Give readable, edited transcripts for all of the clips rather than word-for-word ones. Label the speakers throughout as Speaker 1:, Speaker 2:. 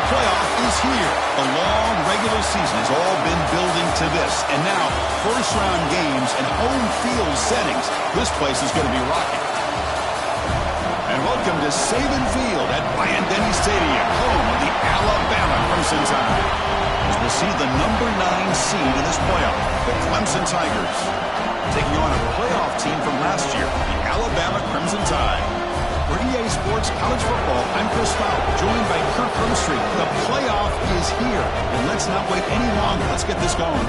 Speaker 1: playoff is here. The long regular season has all been building to this. And now, first-round games and home field settings. This place is going to be rocking. And welcome to Saban Field at Bryant-Denny Stadium, home of the Alabama Crimson Tide. As we'll see the number 9 seed in this playoff, the Clemson Tigers, taking on a playoff team from last year, the Alabama Crimson Tide. For EA Sports College Football, I'm Chris Fowler, joined by Kirk Herbstreit. The playoff is here, and let's not wait any longer. Let's get this going.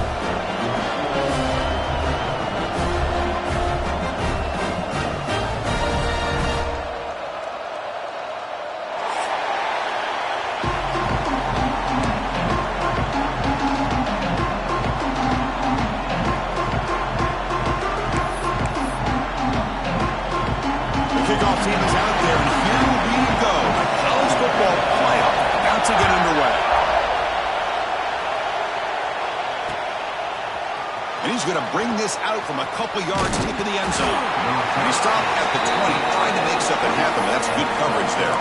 Speaker 1: Kickoff team is out there, and here we go. The college football playoff about to get underway. And he's going to bring this out from a couple yards deep in the end zone. And he stopped at the 20, trying to make something happen. That's good coverage there.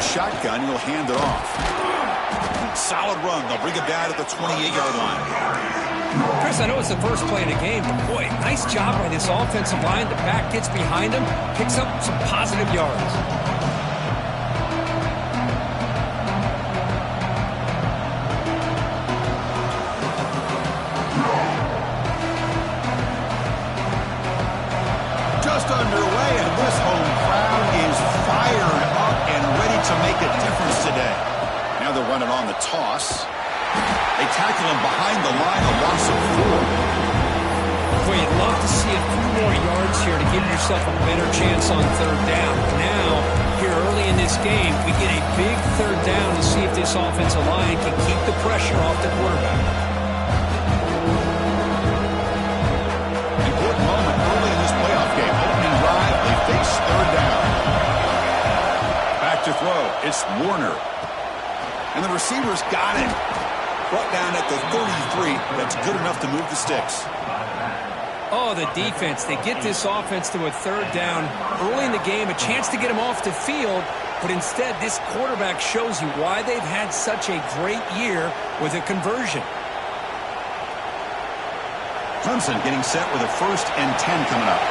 Speaker 1: Shotgun, he'll hand it off. Solid run. They'll bring it down at the 28-yard line.
Speaker 2: Chris, I know it's the first play of the game, but boy, nice job by this offensive line. The back gets behind him, picks up some positive yards.
Speaker 1: Just underway, and this home crowd is fired up and ready to make a difference today. Now they're running on the toss. They tackle him behind the line, a loss of 4.
Speaker 2: Boy, you'd love to see a few more yards here to give yourself a better chance on third down. Now, here early in this game, we get a big third down to see if this offensive line can keep the pressure off the quarterback.
Speaker 1: Important moment early in this playoff game. Opening drive, they face third down. Back to throw. It's Warner. And the receivers got it. Brought down at the 33. That's good enough to move the sticks.
Speaker 2: Oh, the defense. They get this offense to a third down early in the game, a chance to get him off the field, but instead this quarterback shows you why they've had such a great year with a conversion.
Speaker 1: Clemson getting set with a 1st and 10 coming up.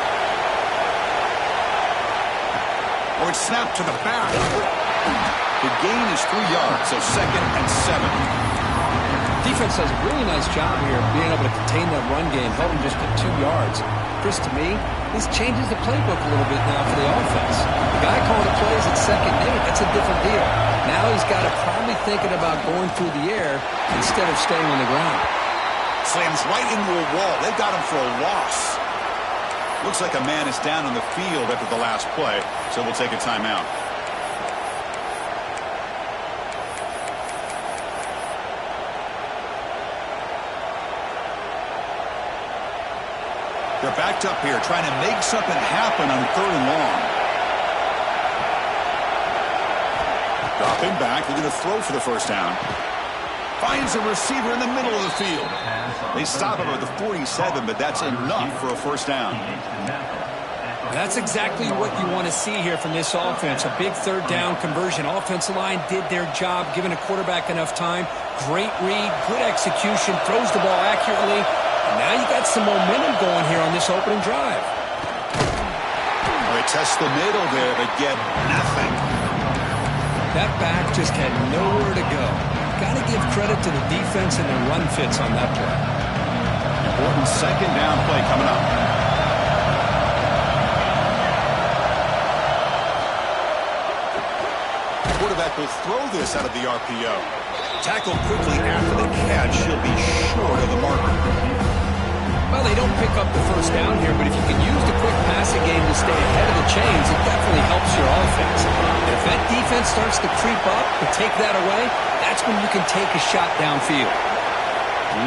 Speaker 1: Oh, it's snapped to the back. The gain is 3 yards, so 2nd and 7.
Speaker 2: Defense does a really nice job here of being able to contain that run game, held him just at 2 yards. Chris, to me, this changes the playbook a little bit now for the offense. The guy calling the plays at 2nd and 8, that's a different deal. Now he's got to probably thinking about going through the air instead of staying on the ground.
Speaker 1: Slams right into a wall. They got him for a loss. Looks like a man is down on the field after the last play, so we'll take a timeout. They're backed up here, trying to make something happen on 3rd and long. Dropping back, they're going to throw for the first down. Finds a receiver in the middle of the field. They stop him at the 47, but that's enough for a first down.
Speaker 2: That's exactly what you want to see here from this offense. A big third down conversion. Offensive line did their job, giving a quarterback enough time. Great read, good execution, throws the ball accurately. And now you got some momentum going here on this opening drive.
Speaker 1: They test the middle there, but get nothing.
Speaker 2: That back just had nowhere to go. Got to give credit to the defense and their run fits on that play.
Speaker 1: Important 2nd down play coming up. The quarterback will throw this out of the RPO. Tackled quickly after the catch. She'll be short of the marker.
Speaker 2: Well, they don't pick up the first down here, but if you can use the quick passing game to stay ahead of the chains, it definitely helps your offense. And if that defense starts to creep up and take that away, that's when you can take a shot downfield.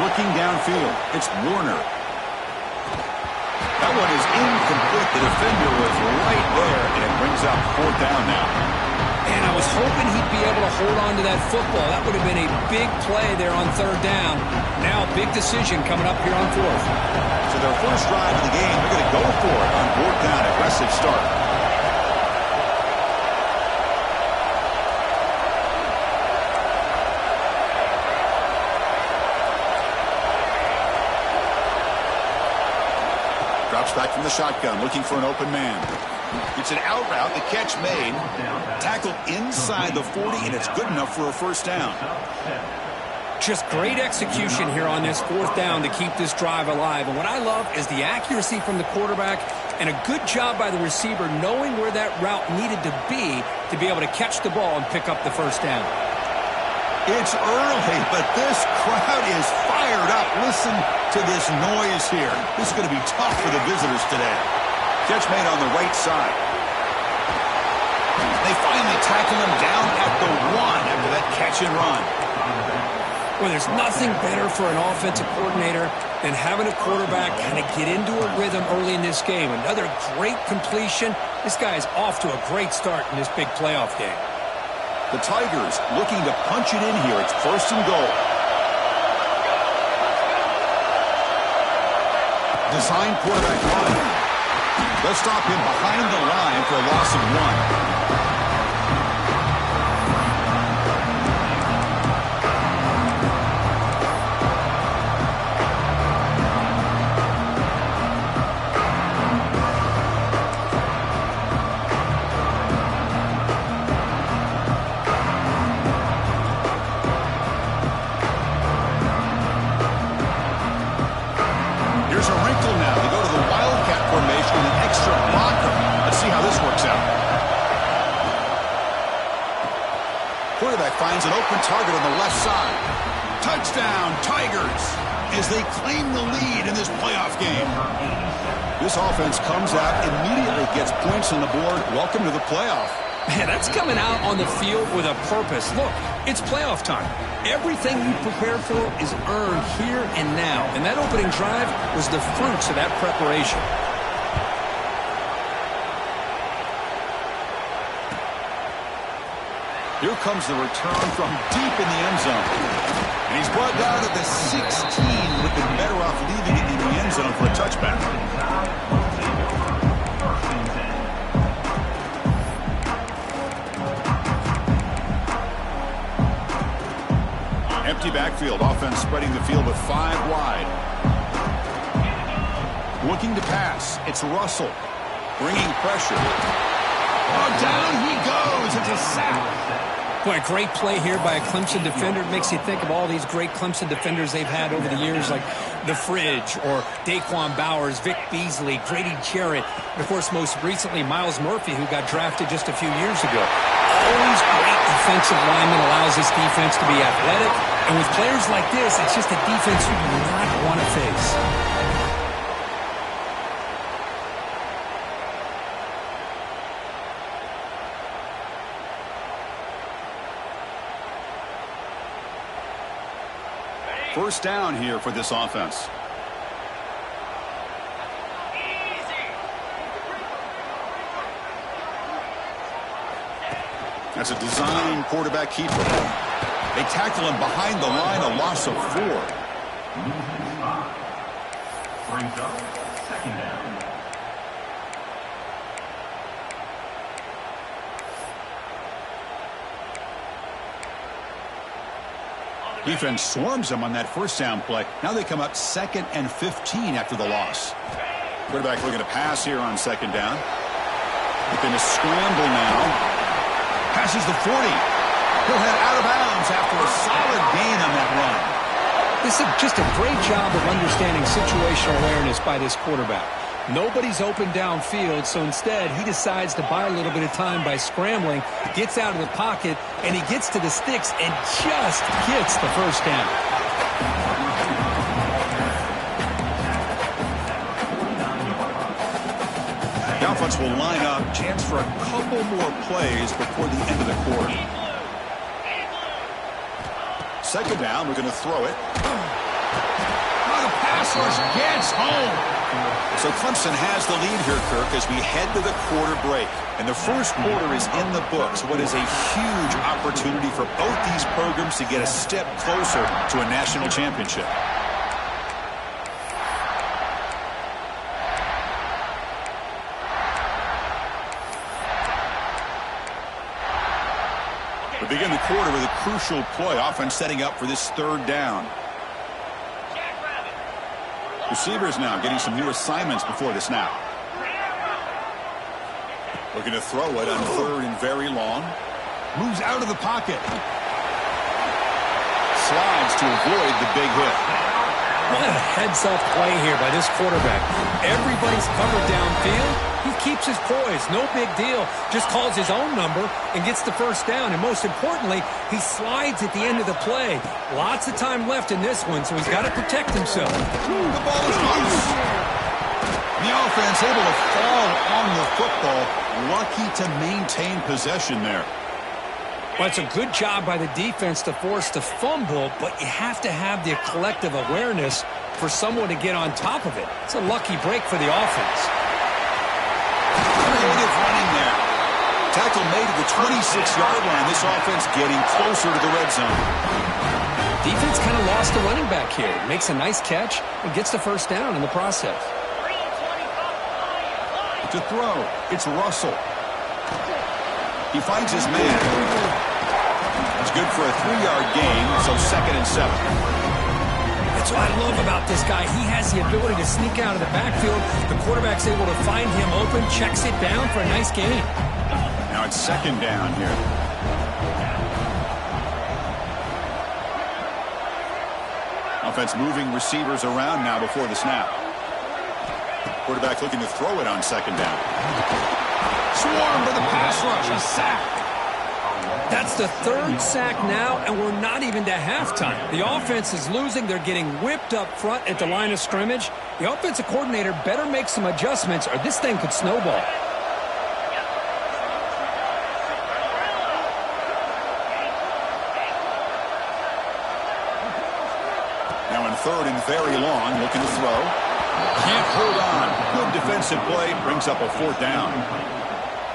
Speaker 1: Looking downfield, it's Warner. That one is incomplete. The defender was right there, and it brings up fourth down now.
Speaker 2: And I was hoping he'd be able to hold on to that football. That would have been a big play there on third down. Now, big decision coming up here on fourth.
Speaker 1: So their first drive of the game, they're going to go for it on fourth down. Aggressive start. Drops back from the shotgun, looking for an open man. It's an out route. The catch made. Tackled inside the 40, and it's good enough for a first down.
Speaker 2: Just great execution here on this fourth down to keep this drive alive. And what I love is the accuracy from the quarterback and a good job by the receiver knowing where that route needed to be able to catch the ball and pick up the first down.
Speaker 1: It's early, but this crowd is fired up. Listen to this noise here. This is going to be tough for the visitors today. Catch made on the right side. They finally tackle him down at the 1 after that catch and run.
Speaker 2: Well, there's nothing better for an offensive coordinator than having a quarterback kind of get into a rhythm early in this game. Another great completion. This guy is off to a great start in this big playoff game.
Speaker 1: The Tigers looking to punch it in here. It's first and goal. Design quarterback run. They'll stop him behind the line for a loss of 1. Quarterback finds an open target on the left side. Touchdown, Tigers, as they claim the lead in this playoff game. This offense comes out, immediately gets points on the board. Welcome to the playoff.
Speaker 2: Man, that's coming out on the field with a purpose. Look, it's playoff time. Everything you prepare for is earned here and now. And that opening drive was the fruits of that preparation.
Speaker 1: Here comes the return from deep in the end zone. And he's brought down at the 16. Would have been better off leaving it in the end zone for a touchback. Empty backfield. Offense spreading the field with 5 wide. Looking to pass. It's Russell. Bringing pressure. Oh, down he goes. It's a sack.
Speaker 2: Boy, a great play here by a Clemson defender. It makes you think of all these great Clemson defenders they've had over the years, like The Fridge or Daquan Bowers, Vic Beasley, Grady Jarrett, and, of course, most recently, Miles Murphy, who got drafted just a few years ago. Always great defensive lineman, allows this defense to be athletic. And with players like this, it's just a defense you do not want to face.
Speaker 1: First down here for this offense. That's a design quarterback keeper. They tackle him behind the line, a loss of 4. Brings up second down. Defense swarms them on that first down play. Now they come up 2nd and 15 after the loss. Quarterback looking to pass here on second down. Looking to scramble now. Passes the 40. He'll head out of bounds after a solid gain on that run.
Speaker 2: This is just a great job of understanding situational awareness by this quarterback. Nobody's open downfield, so instead he decides to buy a little bit of time by scrambling, gets out of the pocket, and he gets to the sticks and just gets the first down.
Speaker 1: The offense will line up, chance for a couple more plays before the end of the quarter. Second down, we're going to throw it. Oh, the pass pass rush gets home. So Clemson has the lead here, Kirk, as we head to the quarter break. And the first quarter is in the books. What is a huge opportunity for both these programs to get a step closer to a national championship. We begin the quarter with a crucial play. Offense setting up for this third down. Receivers now getting some new assignments before the snap. Looking to throw it on third and very long. Moves out of the pocket. Slides to avoid the big hit.
Speaker 2: What a heads-up play here by this quarterback. Everybody's covered downfield. He keeps his poise. No big deal. Just calls his own number and gets the first down. And most importantly, he slides at the end of the play. Lots of time left in this one, so he's got to protect himself.
Speaker 1: The ball is loose. The offense able to fall on the football. Lucky to maintain possession there.
Speaker 2: Well, it's a good job by the defense to force the fumble, but you have to have the collective awareness for someone to get on top of it. It's a lucky break for the offense.
Speaker 1: Creative running there. Tackle made at the 26-yard line. This offense getting closer to the red zone.
Speaker 2: Defense kind of lost the running back here. Makes a nice catch and gets the first down in the process.
Speaker 1: To throw, it's Russell. He finds his man. It's good for a 3-yard gain, so 2nd and 7.
Speaker 2: That's what I love about this guy. He has the ability to sneak out of the backfield. The quarterback's able to find him open, checks it down for a nice gain.
Speaker 1: Now it's 2nd down here. Offense moving receivers around now before the snap. Quarterback looking to throw it on 2nd down. Swarm for the pass rush, a sack.
Speaker 2: That's the 3rd sack now, and we're not even to halftime. The offense is losing. They're getting whipped up front at the line of scrimmage. The offensive coordinator better make some adjustments, or this thing could snowball.
Speaker 1: Now in 3rd and very long, looking to throw. Can't hold on. Good defensive play, brings up a 4th down.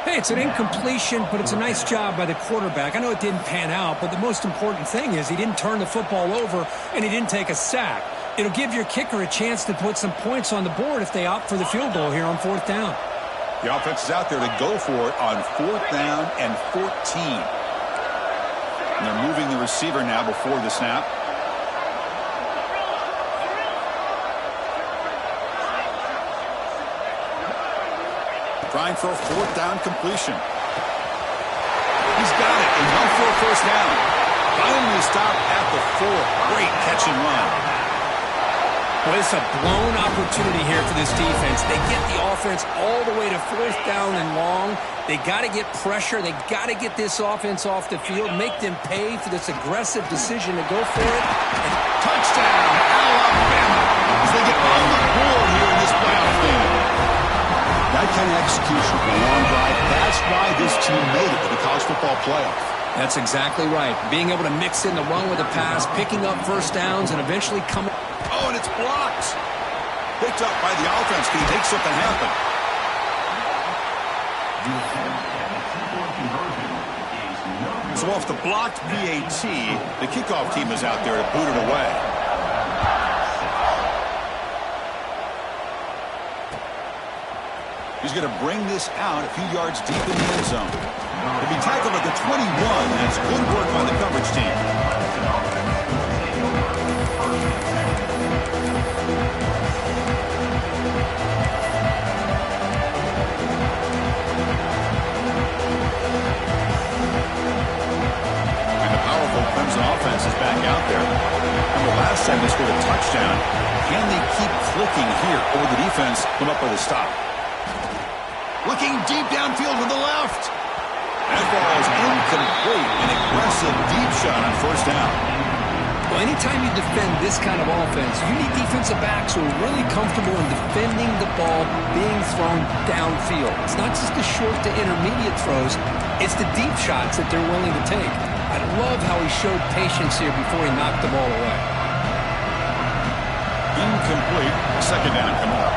Speaker 2: Hey, it's an incompletion, but it's a nice job by the quarterback. I know it didn't pan out, but the most important thing is he didn't turn the football over and he didn't take a sack. It'll give your kicker a chance to put some points on the board if they opt for the field goal here on 4th down.
Speaker 1: The offense is out there to go for it on 4th down and 14. And they're moving the receiver now before the snap. Trying for a 4th down completion. He's got it and run for a first down. Finally stopped at the 4. Great catch and run.
Speaker 2: Well, it's a blown opportunity here for this defense. They get the offense all the way to 4th down and long. They got to get pressure. They got to get this offense off the field, make them pay for this aggressive decision to go for it. And
Speaker 1: touchdown, Alabama, as they get on the board here in this playoff game. That kind of execution for a long drive, that's why this team made it to the college football playoff.
Speaker 2: That's exactly right. Being able to mix in the run with the pass, picking up first downs, and eventually coming.
Speaker 1: Oh, and it's blocked. Picked up by the offense. Can he make something happen? So off the blocked PAT, the kickoff team is out there to boot it away. He's going to bring this out a few yards deep in the end zone. He'll be tackled at the 21. That's good work by the coverage team. And the powerful Clemson offense is back out there. Remember last time they scored a touchdown. Can they keep clicking here, or will the defense come up with a stop? Looking deep downfield to the left. That ball is incomplete. An aggressive deep shot on first down.
Speaker 2: Well, anytime you defend this kind of offense, you need defensive backs who are really comfortable in defending the ball being thrown downfield. It's not just the short to intermediate throws. It's the deep shots that they're willing to take. I love how he showed patience here before he knocked the ball away.
Speaker 1: Incomplete. Second down coming up.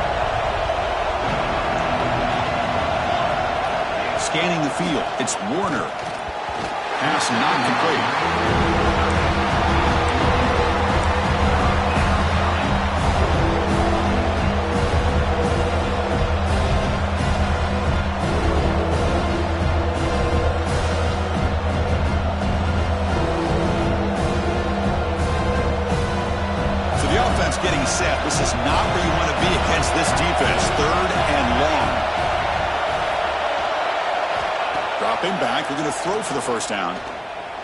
Speaker 1: Scanning the field. It's Warner. Pass not complete. Getting set. This is not where you want to be against this defense. Third and long. Dropping back. We're going to throw for the first down.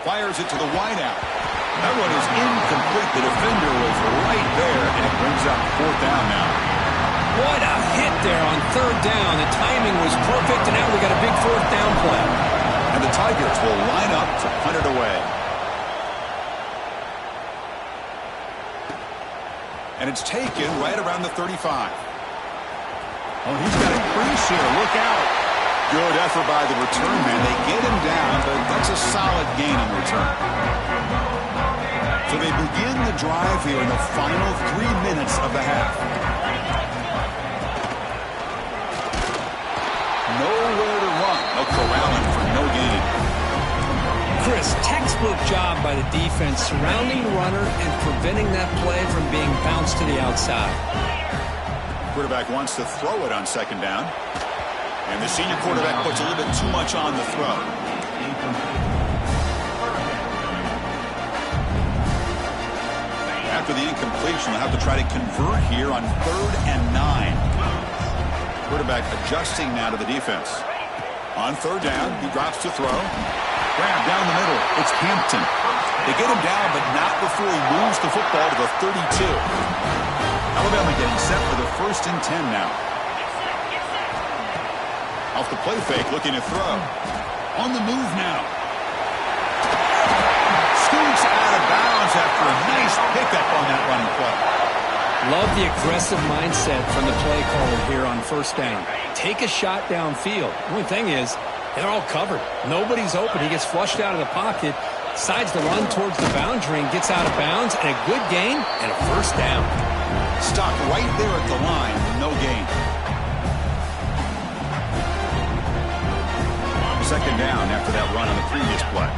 Speaker 1: Fires it to the wideout. That one is incomplete. The defender was right there, and it brings up fourth down now.
Speaker 2: What a hit there on third down. The timing was perfect, and now we got a big fourth down play.
Speaker 1: And the Tigers will line up to punt it away. And it's taken right around the 35. Oh, he's got a crease here. Look out. Good effort by the return man. They get him down, but that's a solid gain in return. So they begin the drive here in the final 3 minutes of the half. Nowhere to run. They'll corral him for no gain.
Speaker 2: Chris, textbook job by the defense surrounding the runner and preventing that play from being bounced to the outside.
Speaker 1: Quarterback wants to throw it on second down. And the senior quarterback puts a little bit too much on the throw. After the incompletion, they'll have to try to convert here on 3rd and 9. Quarterback adjusting now to the defense. On 3rd down, he drops to throw. Grab down the middle. It's Hampton. They get him down, but not before he moves the football to the 32. Alabama getting set for the 1st and 10 now. Off the play fake, looking to throw. On the move now. Scoots out of bounds after a nice pickup on that running play.
Speaker 2: Love the aggressive mindset from the play caller here on 1st down. Take a shot downfield. The only thing is, they're all covered. Nobody's open. He gets flushed out of the pocket, decides to run towards the boundary and gets out of bounds, and a good gain and a 1st down.
Speaker 1: Stopped right there at the line, no gain. 2nd down after that run on the previous play.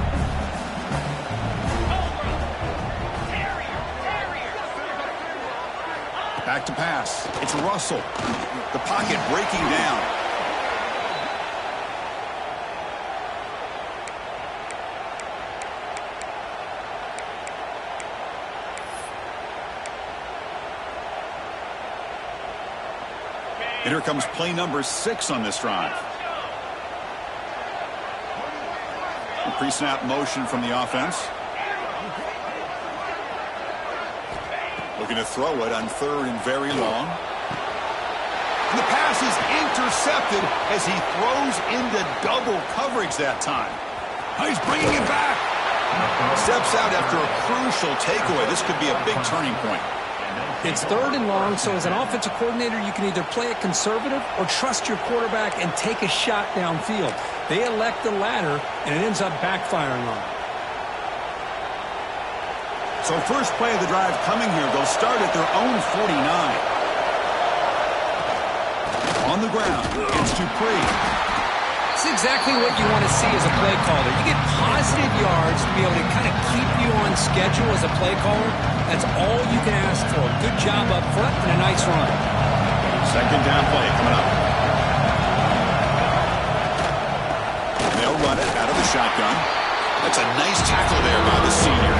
Speaker 1: Back to pass. It's Russell. The pocket breaking down. And here comes play number 6 on this drive. Pre-snap motion from the offense. Looking to throw it on 3rd and very long. And the pass is intercepted as he throws into double coverage that time. Oh, he's bringing it back. Steps out after a crucial takeaway. This could be a big turning point.
Speaker 2: It's 3rd and long, so as an offensive coordinator, you can either play it conservative or trust your quarterback and take a shot downfield. They elect the latter, and it ends up backfiring on them.
Speaker 1: So first play of the drive coming here. They'll start at their own 49. On the ground, it's Dupree.
Speaker 2: It's exactly what you want to see as a play caller. You get positive yards to be able to kind of keep you on schedule as a play caller. That's all you can ask for. Good job up front and a nice run.
Speaker 1: 2nd down play coming up. They'll run it out of the shotgun. That's a nice tackle there by the senior.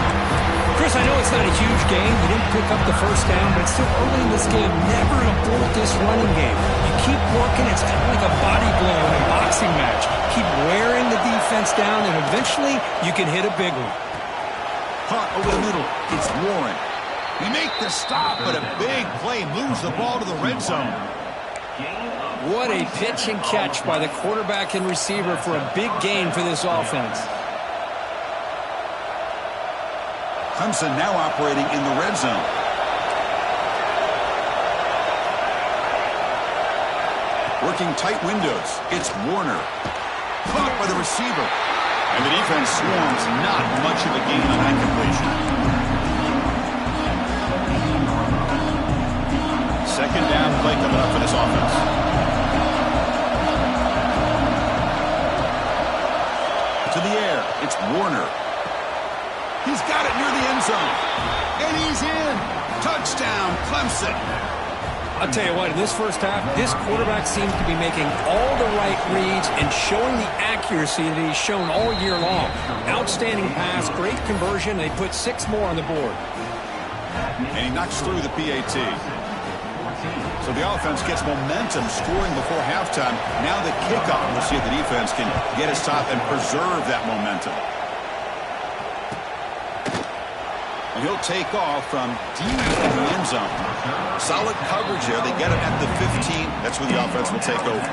Speaker 2: Chris, I know it's not a huge game. You didn't pick up the 1st down, but it's still early in this game. Never abort this running game. You keep working. It's kind of like a body blow in a boxing match. Keep wearing the defense down, and eventually you can hit a big one.
Speaker 1: Caught over the middle. It's Warren. We make the stop, but a big play moves the ball to the red zone.
Speaker 2: What a pitch and catch by the quarterback and receiver for a big gain for this offense.
Speaker 1: Clemson now operating in the red zone. Working tight windows. It's Warner. Caught by the receiver. And the defense swarms. Not much of a gain on that completion. second down play coming up for this offense. To the air, it's Warner. He's got it near the end zone. And he's in. Touchdown, Clemson.
Speaker 2: I'll tell you what, in this first half, this quarterback seems to be making all the right reads and showing the accuracy that he's shown all year long. Outstanding pass, great conversion. They put 6 more on the board.
Speaker 1: And he knocks through the PAT. So the offense gets momentum scoring before halftime. Now the kickoff. We'll see if the defense can get a stop and preserve that momentum. And he'll take off from deep in the end zone. Solid coverage there. They get him at the 15. That's where the offense will take over.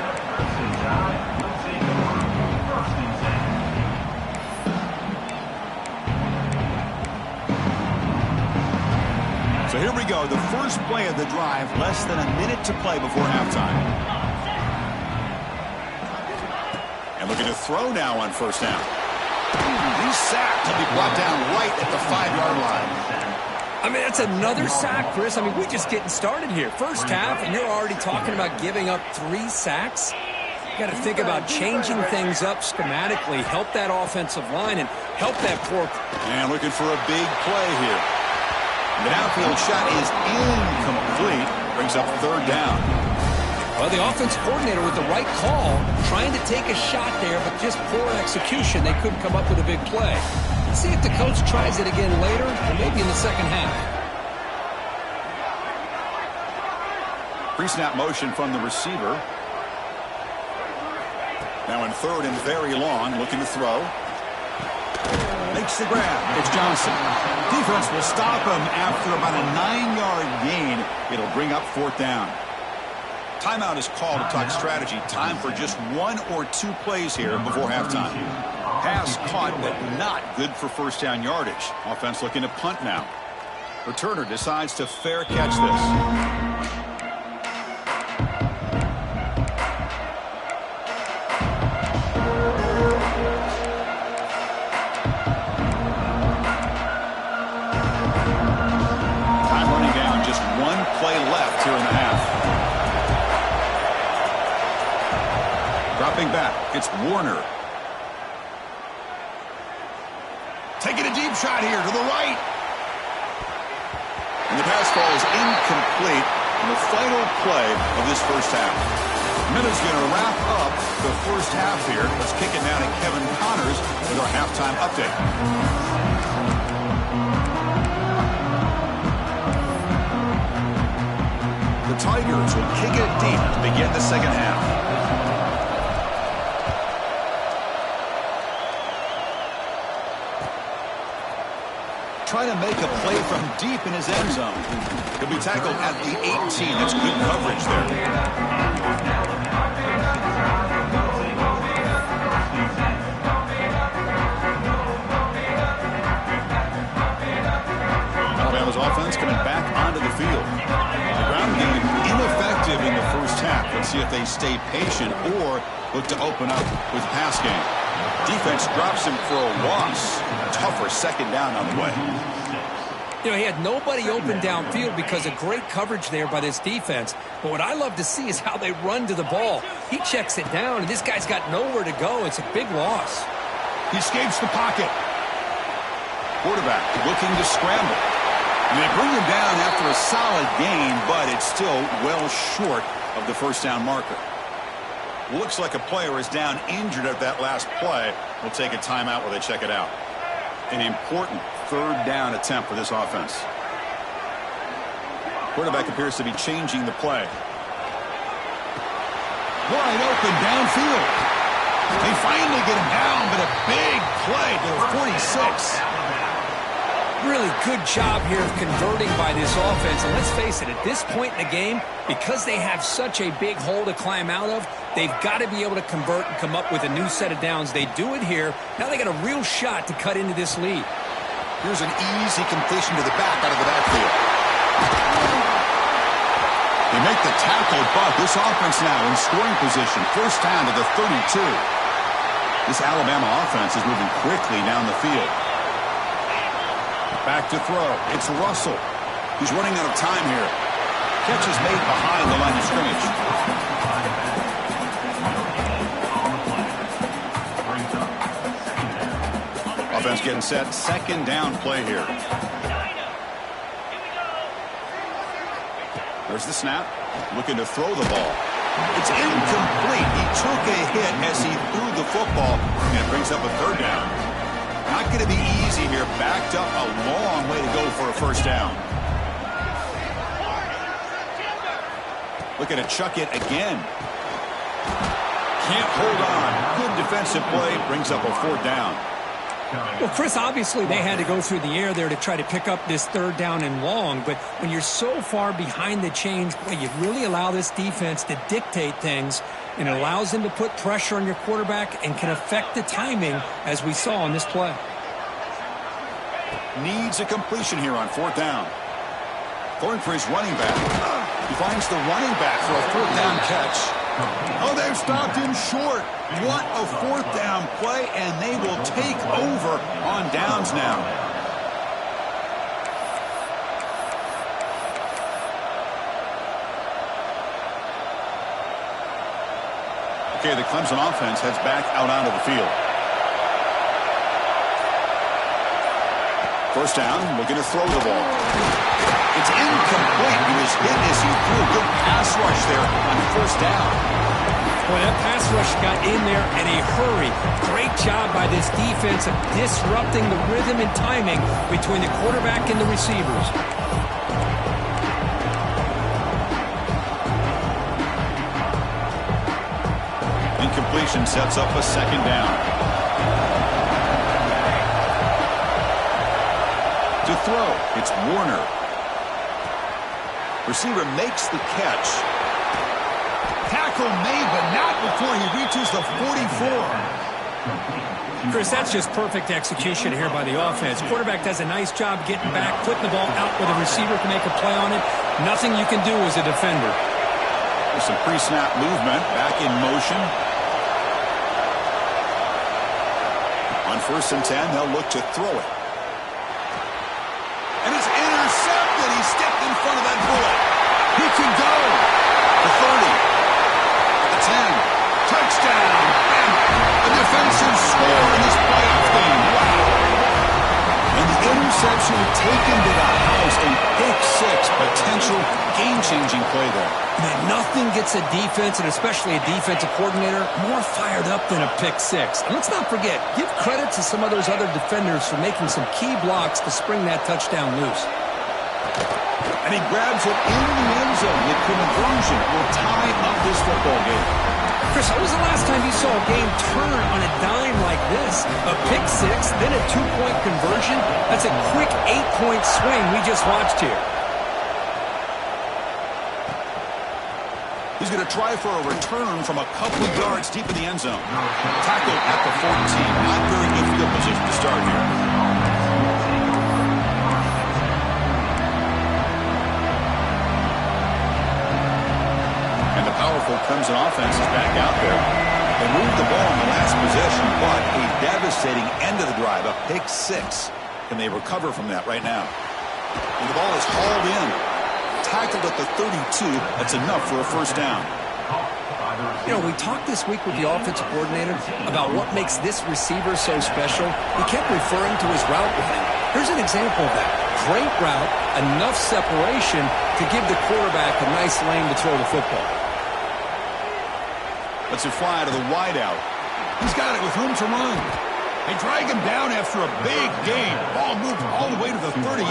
Speaker 1: So here we go. The first play of the drive. Less than a minute to play before halftime. And looking to throw now on first down. He's sacked. He'll be brought down right at the 5-yard line.
Speaker 2: I mean, that's another sack, Chris. I mean, we're just getting started here. First half, and you're already talking about giving up 3 sacks. You got to think about changing things up schematically, help that offensive line, and help that poor.
Speaker 1: And looking for a big play here. The downfield shot is incomplete. Brings up 3rd down.
Speaker 2: Well, the offense coordinator with the right call, trying to take a shot there, but just poor execution. They couldn't come up with a big play. Let's see if the coach tries it again later, or maybe in the second half.
Speaker 1: Pre-snap motion from the receiver. Now in 3rd and very long, looking to throw. Makes the grab. It's Johnson. Defense will stop him after about a 9-yard gain. It'll bring up 4th down. Timeout is called to talk strategy. Time for just 1 or 2 plays here before halftime. Pass caught, but not good for first down yardage. Offense looking to punt now. Returner decides to fair catch this. Time running down, just 1 play left here in the half. Dropping back, it's Warner. Taking a deep shot here to the right. And the pass ball is incomplete in the final play of this first half. Minute's going to wrap up the first half here. Let's kick it down to Kevin Connors with our halftime update. The Tigers will kick it deep to begin the second half. Trying to make a play from deep in his end zone. He'll be tackled at the 18. That's good coverage there. Alabama's offense coming back onto the field. The ground game ineffective in the first half. Let's see if they stay patient or look to open up with the pass game. Defense drops him for a loss. Tougher second down on the way.
Speaker 2: You know, he had nobody open downfield because of great coverage there by this defense. But what I love to see is how they run to the ball. He checks it down, and this guy's got nowhere to go. It's a big loss.
Speaker 1: He escapes the pocket. Quarterback looking to scramble. And they bring him down after a solid gain, but it's still well short of the first down marker. Looks like a player is down injured at that last play. We'll take a timeout while they check it out. An important 3rd down attempt for this offense. Quarterback appears to be changing the play. Wide open downfield. They finally get him down, but a big play to the 46.
Speaker 2: Really good job here of converting by this offense. And let's face it, at this point in the game, because they have such a big hole to climb out of, they've got to be able to convert and come up with a new set of downs. They do it here. Now they got a real shot to cut into this lead.
Speaker 1: Here's an easy completion to the back out of the backfield. They make the tackle, but this offense now in scoring position. First down to the 32. This Alabama offense is moving quickly down the field. Back to throw. It's Russell. He's running out of time here. Catch is made behind the line of scrimmage. Offense getting set. Second down play here. There's the snap. Looking to throw the ball. It's incomplete. He took a hit as he threw the football, and it brings up a third down. Not going to be easy here. Backed up a long way to go for a first down. Looking to chuck it again. Can't hold on. Good defensive play. Brings up a fourth down.
Speaker 3: Well, Chris, obviously they had to go through the air there to try to pick up this third down and long, but when you're so far behind the chains, boy, you really allow this defense to dictate things, and it allows them to put pressure on your quarterback and can affect the timing, as we saw on this play.
Speaker 1: Needs a completion here on fourth down. Going for his running back. He finds the running back for a fourth down catch. Oh, they've stopped him short. What a fourth down play, and they will take over on downs now. Okay, the Clemson offense heads back out onto the field. First down, looking to throw the ball. It's incomplete. He was hit as he threw a good pass rush there on first down.
Speaker 3: Well, that pass rush got in there in a hurry. Great job by this defense of disrupting the rhythm and timing between the quarterback and the receivers.
Speaker 1: Incompletion sets up a second down. To throw, it's Warner. Receiver makes the catch. Tackle made, but not before he reaches the 44.
Speaker 3: Chris, that's just perfect execution here by the offense. Quarterback does a nice job getting back, putting the ball out where the receiver can make a play on it. Nothing you can do as a defender.
Speaker 1: There's some pre-snap movement, back in motion. On 1st and 10, they'll look to throw it. And it's intercepted. He stepped in front of that bullet. He can go. The 30. The 10. Touchdown. And a defensive score in this playoff game. Wow. And the interception taken to the house. A pick six. Potential game-changing play there.
Speaker 3: Man, nothing gets a defense, and especially a defensive coordinator, more fired up than a pick six. And let's not forget, give credit to some of those other defenders for making some key blocks to spring that touchdown loose.
Speaker 1: And he grabs it in the end zone. The conversion will tie up this football game.
Speaker 3: Chris, when was the last time you saw a game turn on a dime like this? A pick six, then a two-point conversion? That's a quick 8-point swing we just watched here.
Speaker 1: He's going to try for a return from a couple of yards deep in the end zone. Tackle at the 14. Not very good field position to start here. And the powerful Clemson offense is back out there. They moved the ball in the last possession, but a devastating end of the drive, a pick six. Can they recover from that right now? And the ball is hauled in. Tackled at the 32. That's enough for a first down.
Speaker 3: You know, we talked this week with the offensive coordinator about what makes this receiver so special. He kept referring to his route running. Here's an example of that. Great route, enough separation to give the quarterback a nice lane to throw the football.
Speaker 1: Let's it fly to the wideout. He's got it with room to run. They drag him down after a big gain. Ball moved all the way to the 38.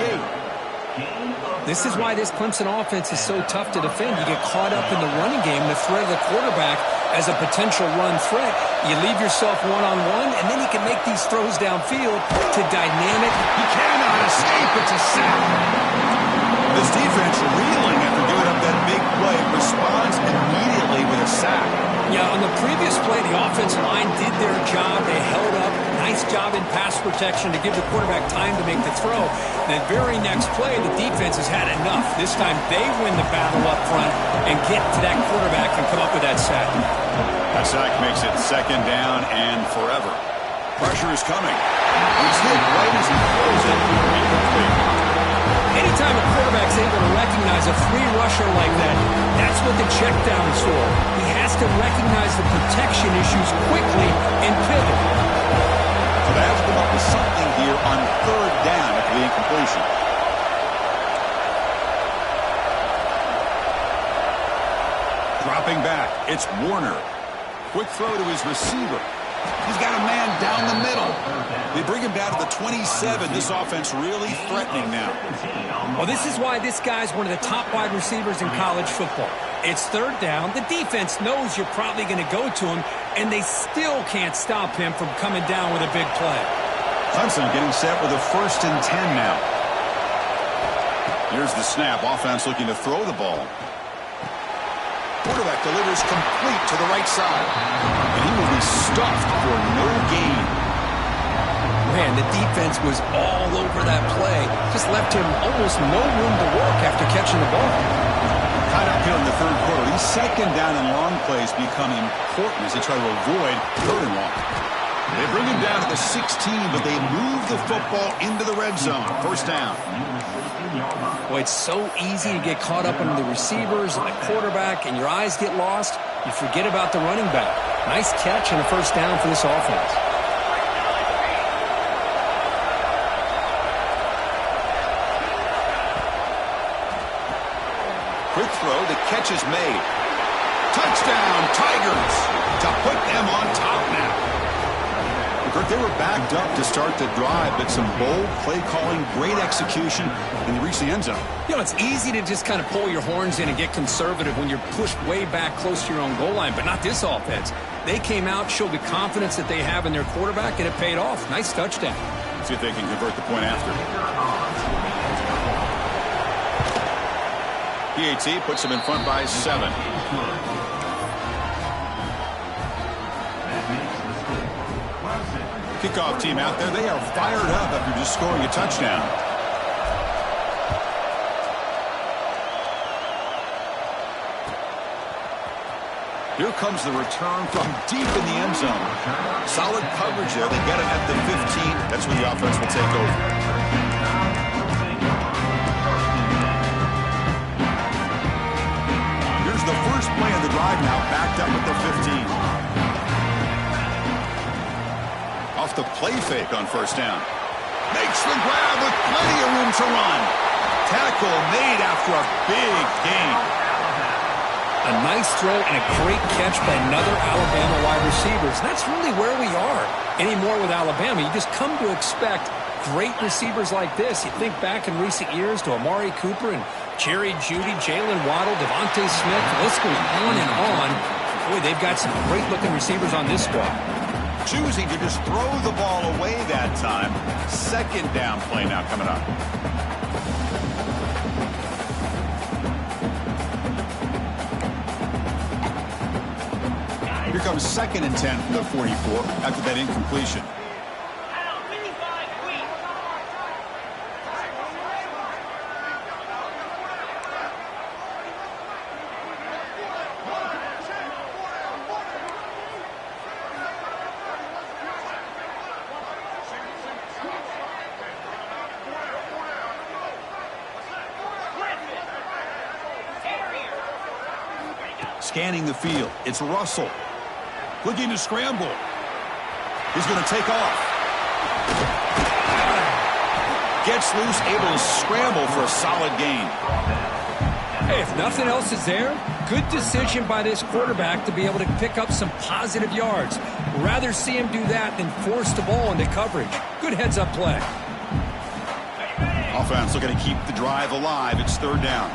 Speaker 3: This is why this Clemson offense is so tough to defend. You get caught up in the running game, the threat of the quarterback as a potential run threat. You leave yourself one-on-one, and then you can make these throws downfield to dynamic.
Speaker 1: He cannot escape. It's a sack. This defense reeling after giving up that big play. Responds immediately with a sack.
Speaker 3: Yeah, on the previous play, the offensive line did their job. They held up. Nice job in pass protection to give the quarterback time to make the throw. The very next play, the defense has had enough. This time they win the battle up front and get to that quarterback and come up with that sack.
Speaker 1: That sack makes it second down and forever. Pressure is coming. He's hit right as he throws it. Incomplete.
Speaker 3: Anytime a quarterback's able to recognize a free rusher like that, that's what the check down is for. He has to recognize the protection issues quickly and pivot.
Speaker 1: So they have to come up with something here on third down after the incompletion. Dropping back, it's Warner. Quick throw to his receiver. He's got a man down the middle. They bring him down to the 27. This offense really threatening now.
Speaker 3: Well, this is why this guy's one of the top wide receivers in college football. It's third down. The defense knows you're probably going to go to him, and they still can't stop him from coming down with a big play.
Speaker 1: Clemson getting set with a 1st and 10 now. Here's the snap. Offense looking to throw the ball. Quarterback delivers complete to the right side. And he will be stuffed for no gain.
Speaker 3: Man, the defense was all over that play. Just left him almost no room to work after catching the ball.
Speaker 1: Tied up here in the third quarter. These second down and long plays become important as they try to avoid third and long. They bring him down to the 16, but they move the football into the red zone. First down.
Speaker 3: Boy, it's so easy to get caught up in the receivers and the quarterback, and your eyes get lost. You forget about the running back. Nice catch and a first down for this offense.
Speaker 1: Quick throw. The catch is made. Touchdown, Tigers, to put them on top now. Kirk, they were backed up to start the drive, but some bold play calling, great execution, and they reached the end zone.
Speaker 3: You know, it's easy to just kind of pull your horns in and get conservative when you're pushed way back close to your own goal line, but not this offense. They came out, showed the confidence that they have in their quarterback, and it paid off. Nice touchdown.
Speaker 1: See if they can convert the point after. PAT puts them in front by 7. Kickoff team out there, they are fired up after just scoring a touchdown. Here comes the return from deep in the end zone. Solid coverage there. They get it at the 15. That's where the offense will take over. Here's the first play of the drive now, backed up at the 15. Off the play fake on first down. Makes the grab with plenty of room to run. Tackle made after a big gain.
Speaker 3: A nice throw and a great catch by another Alabama wide receiver. That's really where we are anymore with Alabama. You just come to expect great receivers like this. You think back in recent years to Amari Cooper and Jerry Jeudy, Jalen Waddle, Devontae Smith. The list goes on and on. Boy, they've got some great-looking receivers on this squad.
Speaker 1: Choosing to just throw the ball away that time. Second down play now coming up. Here comes 2nd and 10 from the 44 after that incompletion. Scanning the field. It's Russell. Looking to scramble. He's going to take off. Gets loose, able to scramble for a solid gain.
Speaker 3: Hey, if nothing else is there, good decision by this quarterback to be able to pick up some positive yards. Rather see him do that than force the ball into coverage. Good heads-up play.
Speaker 1: Offense looking to keep the drive alive. It's third down.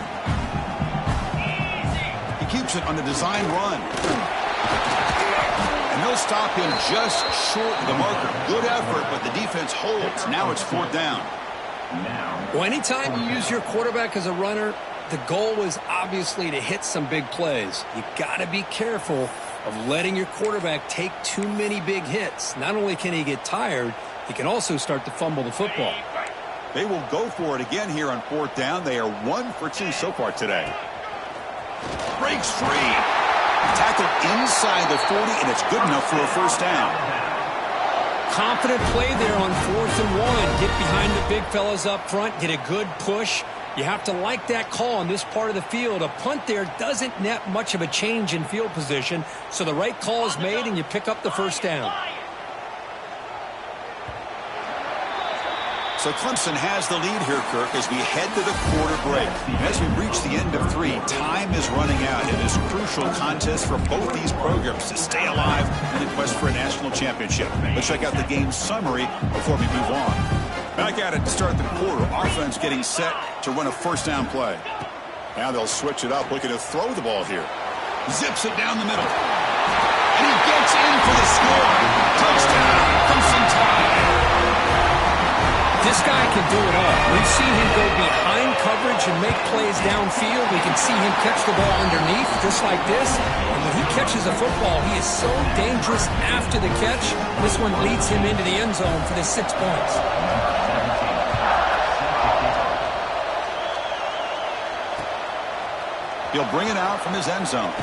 Speaker 1: Keeps it on the design run. And they'll stop him just short of the marker. Good effort, but the defense holds. Now it's fourth down.
Speaker 3: Well, anytime you use your quarterback as a runner, the goal is obviously to hit some big plays. You got to be careful of letting your quarterback take too many big hits. Not only can he get tired, he can also start to fumble the football.
Speaker 1: They will go for it again here on fourth down. They are 1 for 2 so far today. Breaks free. Tackle inside the 40, and it's good enough for a first down.
Speaker 3: Confident play there on 4th and 1. Get behind the big fellas up front, get a good push, You have to like that call on this part of the field. A punt there doesn't net much of a change in field position, so the right call is made and you pick up the first down.
Speaker 1: So Clemson has the lead here, Kirk, as we head to the quarter break. As we reach the end of 3, time is running out in this crucial contest for both these programs to stay alive in the quest for a national championship. Let's check out the game summary before we move on. Back at it to start the quarter. Offense getting set to run a first down play. Now they'll switch it up, looking to throw the ball here. Zips it down the middle. And he gets in for the score. Touchdown, Clemson Tide.
Speaker 3: This guy can do it all. We've seen him go behind coverage and make plays downfield. We can see him catch the ball underneath, just like this. And when he catches a football, he is so dangerous after the catch. This one leads him into the end zone for the 6 points.
Speaker 1: He'll bring it out from his end zone.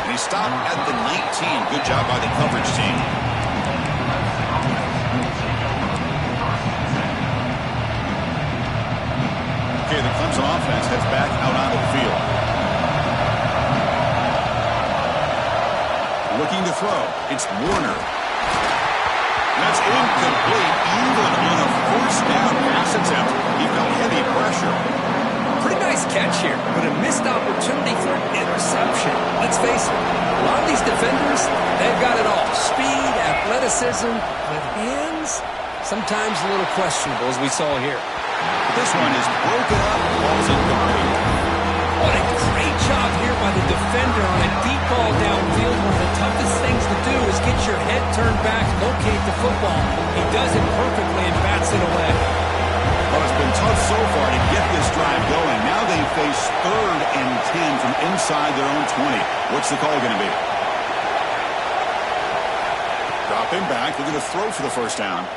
Speaker 1: And he stopped at the 19. Good job by the coverage team. Okay, the Clemson offense heads back out onto the field. Looking to throw. It's Warner. That's incomplete, even on a first down pass attempt. He felt heavy pressure.
Speaker 3: Pretty nice catch here, but a missed opportunity for an interception. Let's face it, a lot of these defenders, they've got it all. Speed, athleticism, but hands, sometimes a little questionable, as we saw here.
Speaker 1: This one is broken up. Ball's incomplete.
Speaker 3: What a great job here by the defender on a deep ball downfield. One of the toughest things to do is get your head turned back, locate the football. He does it perfectly and bats it away.
Speaker 1: Well, it's been tough so far to get this drive going. Now they face 3rd and 10 from inside their own 20. What's the call going to be? Dropping back. They're going to throw for the first down.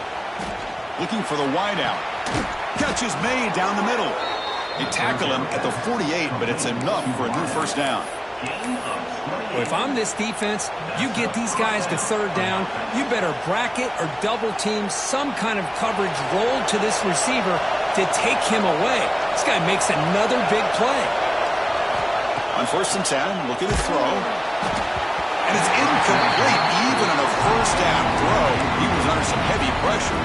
Speaker 1: Looking for the wideout. Catch is made down the middle. They tackle him at the 48, but it's enough for a new first down.
Speaker 3: Well, if I'm this defense, you get these guys to 3rd down, you better bracket or double team some kind of coverage rolled to this receiver to take him away. This guy makes another big play.
Speaker 1: On 1st and 10, looking to throw. And it's incomplete, even on a first down throw. He was under some heavy pressure.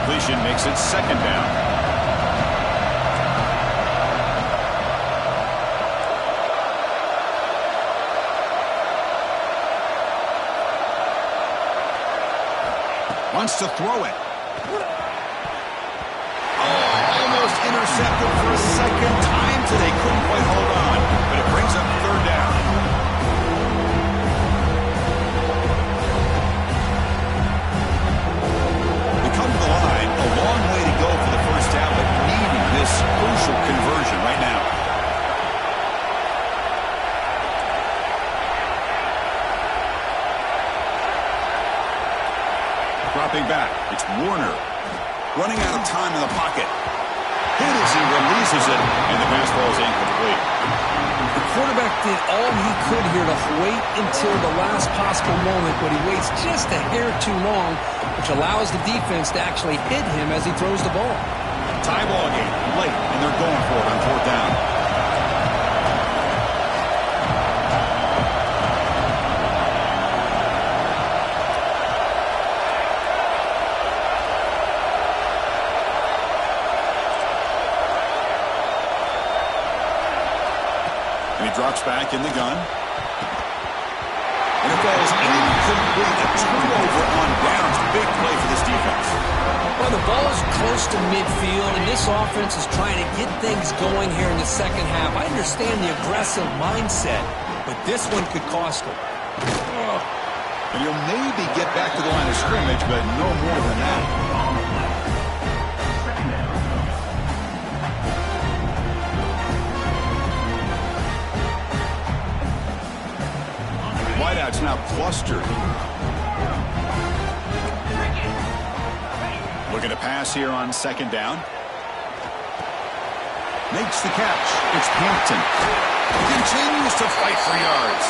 Speaker 1: Completion makes it 2nd down. Wants to throw it. Oh, almost intercepted for a second time today. Couldn't quite hold on, but it brings up 3rd down. Come to the line, a long way to go for the first down, but needing this crucial conversion right now. Dropping back, it's Warner. Running out of time in the pocket. Hit as he releases it, and the pass ball is incomplete.
Speaker 3: The quarterback did all he could here to wait until the last possible moment, but he waits just a hair too long, which allows the defense to actually hit him as he throws the ball.
Speaker 1: Tie ball game, late, and they're going for it on 4th down. And he drops back in the gun. And it falls incomplete. A turnover on downs. Big play for this defense.
Speaker 3: Well, the ball's close to midfield, and this offense is trying to get things going here in the 2nd half. I understand the aggressive mindset, but this one could cost them.
Speaker 1: And he'll maybe get back to the line of scrimmage, but no more than that. Wideout's now clustered. Looking to pass here on 2nd down. Makes the catch. It's Hampton. He continues to fight for yards.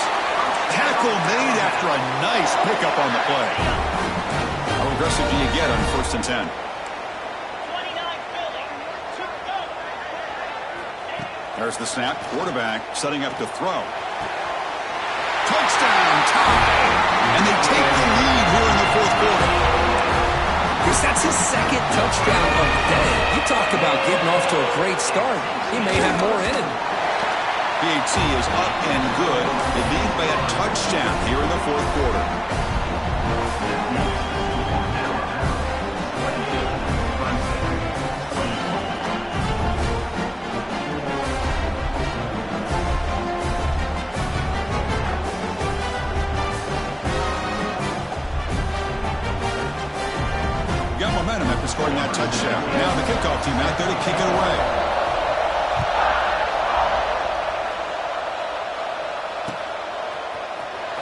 Speaker 1: Tackle made after a nice pickup on the play. How aggressive do you get on 1st and 10? There's the snap. Quarterback setting up to throw. Touchdown tie. And they take the lead here in the 4th quarter.
Speaker 2: Chris, that's his 2nd touchdown of the day. You talk about getting off to a great start. He may have more in him.
Speaker 1: PAT is up and good. They lead by a touchdown here in the 4th quarter. Got momentum after scoring that touchdown. Now the kickoff team out there to kick it away.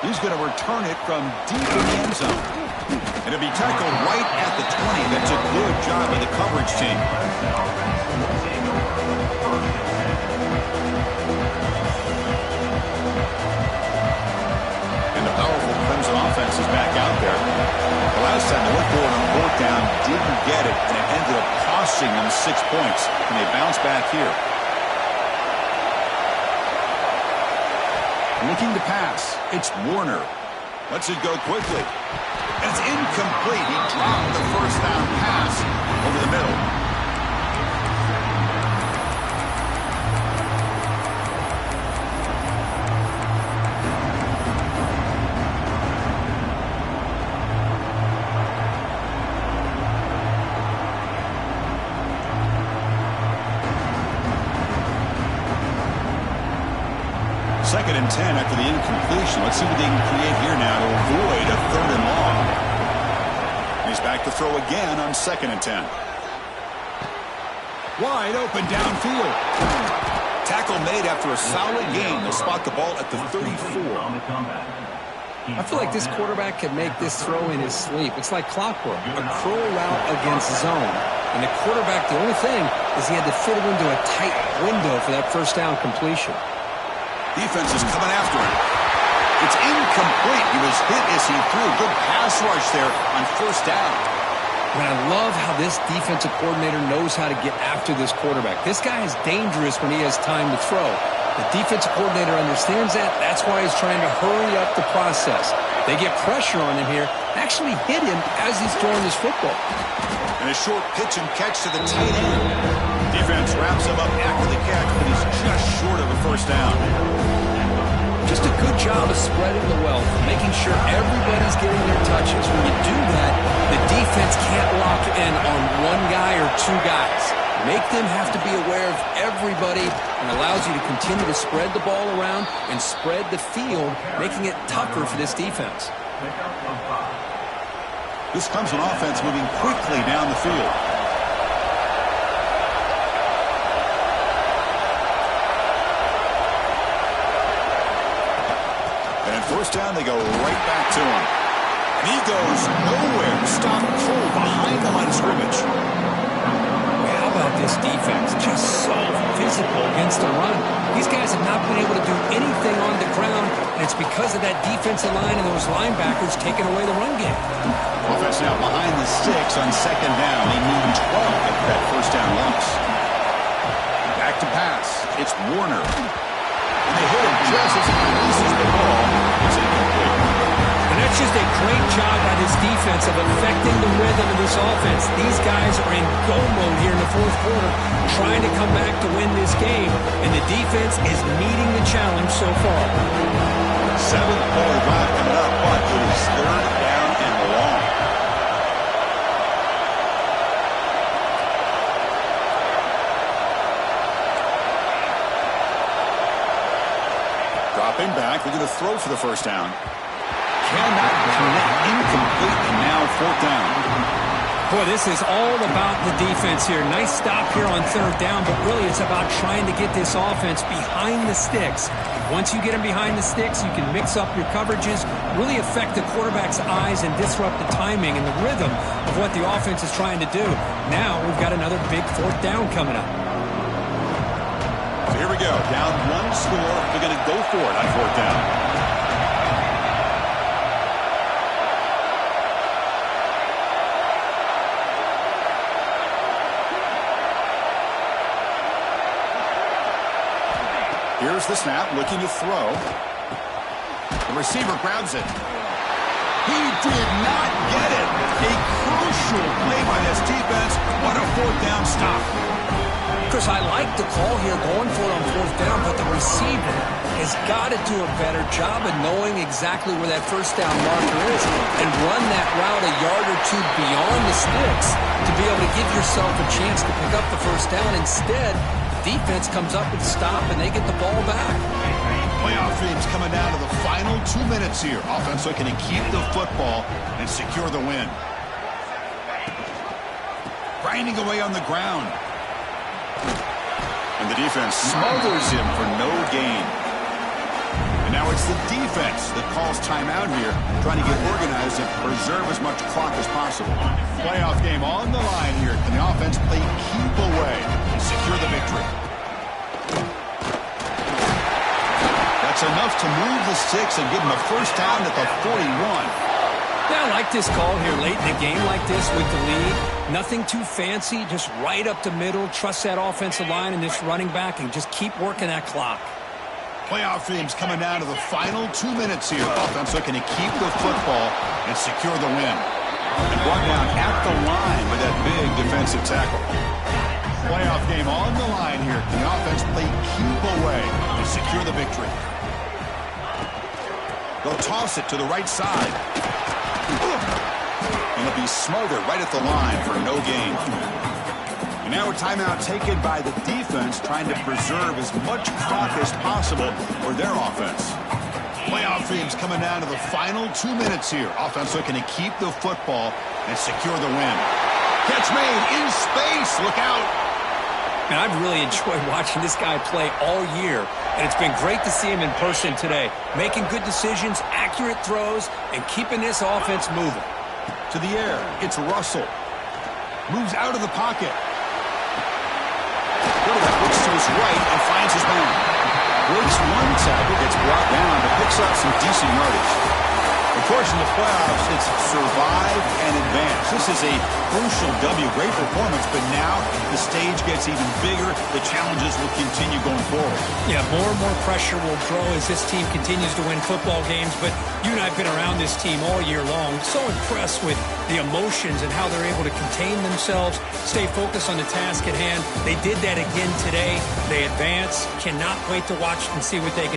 Speaker 1: He's going to return it from deep in the end zone. And it'll be tackled right at the 20. That's a good job of the coverage team. And the powerful Clemson offense is back out there. The last time they went for it on 4th down, didn't get it, and it ended up costing them 6 points. And they bounce back here. Looking to pass. It's Warner. Lets it go quickly. And it's incomplete. He dropped the 1st down pass over the middle. Second and 10 after the incompletion. Let's see what they can create here now to avoid a 3rd and long. He's back to throw again on 2nd and 10. Wide open downfield. Tackle made after a solid gain. They'll spot the ball at the 34.
Speaker 2: I feel like this quarterback can make this throw in his sleep. It's like clockwork. A curl route against zone. And the quarterback, the only thing is he had to fit it into a tight window for that 1st down completion.
Speaker 1: Defense is coming after him. It's incomplete. He was hit as he threw a good pass rush there on 1st down.
Speaker 2: And I love how this defensive coordinator knows how to get after this quarterback. This guy is dangerous when he has time to throw. The defensive coordinator understands that. That's why he's trying to hurry up the process. They get pressure on him here, actually hit him as he's throwing this football.
Speaker 1: And a short pitch and catch to the tight end. Defense wraps him up after the catch, but he's just short of a 1st down.
Speaker 2: Just a good job of spreading the wealth, making sure everybody's getting their touches. When you do that, the defense can't lock in on one guy or 2 guys. Make them have to be aware of everybody and allows you to continue to spread the ball around and spread the field, making it tougher for this defense.
Speaker 1: This comes an offense moving quickly down the field. And at 1st down, they go right back to him. And he goes nowhere. Stopped cold behind the line of scrimmage.
Speaker 2: How about this defense? Just so physical against the run. These guys have not been able to do anything on the ground, and it's because of that defensive line and those linebackers taking away the run game.
Speaker 1: Offense now behind the 6 on 2nd down. They need 12 after that 1st down loss. Back to pass. It's Warner. And they hit him just as he releases the ball. It's incomplete.
Speaker 3: And that's just a great job by this defense of affecting the rhythm of this offense. These guys are in go mode here in the 4th quarter, trying to come back to win this game, and the defense is meeting the challenge so far.
Speaker 1: 7-play drive coming up, but it is 3rd down and long. Dropping back, looking to throw for the 1st down. Cannot connect, incomplete, and now 4th down.
Speaker 3: Boy, this is all about the defense here. Nice stop here on 3rd down, but really it's about trying to get this offense behind the sticks. Once you get them behind the sticks, you can mix up your coverages, really affect the quarterback's eyes and disrupt the timing and the rhythm of what the offense is trying to do. Now we've got another big 4th down coming up.
Speaker 1: So Here we go. Down one score. They're going to go for it on fourth down. Here's the snap, looking to throw. The receiver grabs it. He did not get it. A crucial play by this defense. What a fourth down stop.
Speaker 3: Chris, I like the call here going for it on fourth down, but the receiver has got to do a better job of knowing exactly where that first down marker is and run that route a yard or two beyond the sticks to be able to give yourself a chance to pick up the first down. Instead, the defense comes up with a stop and they get the ball back.
Speaker 1: Playoff teams coming down to the final 2 minutes here. Offense looking to keep the football and secure the win. Grinding away on the ground. And the defense smothers him for no gain. And now it's the defense that calls timeout here, trying to get organized and preserve as much clock as possible. Playoff game on the line here. Can the offense play keep away and secure the victory? That's enough to move the sticks and give them a first down at the 41.
Speaker 3: Yeah, I like this call here late in the game like this with the lead. Nothing too fancy, just right up the middle. Trust that offensive line and this running back and just keep working that clock.
Speaker 1: Playoff teams coming down to the final 2 minutes here. Offense looking to keep the football and secure the win. And brought down at the line with that big defensive tackle. Playoff game on the line here. Can the offense play keep away and secure the victory? They'll toss it to the right side. And it'll be smothered right at the line for no gain. And now a timeout taken by the defense, trying to preserve as much clock as possible for their offense. Playoff teams coming down to the final 2 minutes here. Offense looking to keep the football and secure the win. Catch made in space. Look out.
Speaker 3: And I've really enjoyed watching this guy play all year, and it's been great to see him in person today, making good decisions, accurate throws, and keeping this offense moving.
Speaker 1: To the air, it's Russell. Moves out of the pocket. Quarterback looks to his right and finds his man. Breaks one tackle, gets brought down, but picks up some decent yardage. Of course, in the playoffs, it's survive and advance. This is a crucial W. Great performance, but now the stage gets even bigger. The challenges will continue going forward.
Speaker 3: Yeah, more and more pressure will grow as this team continues to win football games, but you and I have been around this team all year long. So impressed with the emotions and how they're able to contain themselves, stay focused on the task at hand. They did that again today. They advance. Cannot wait to watch and see what they can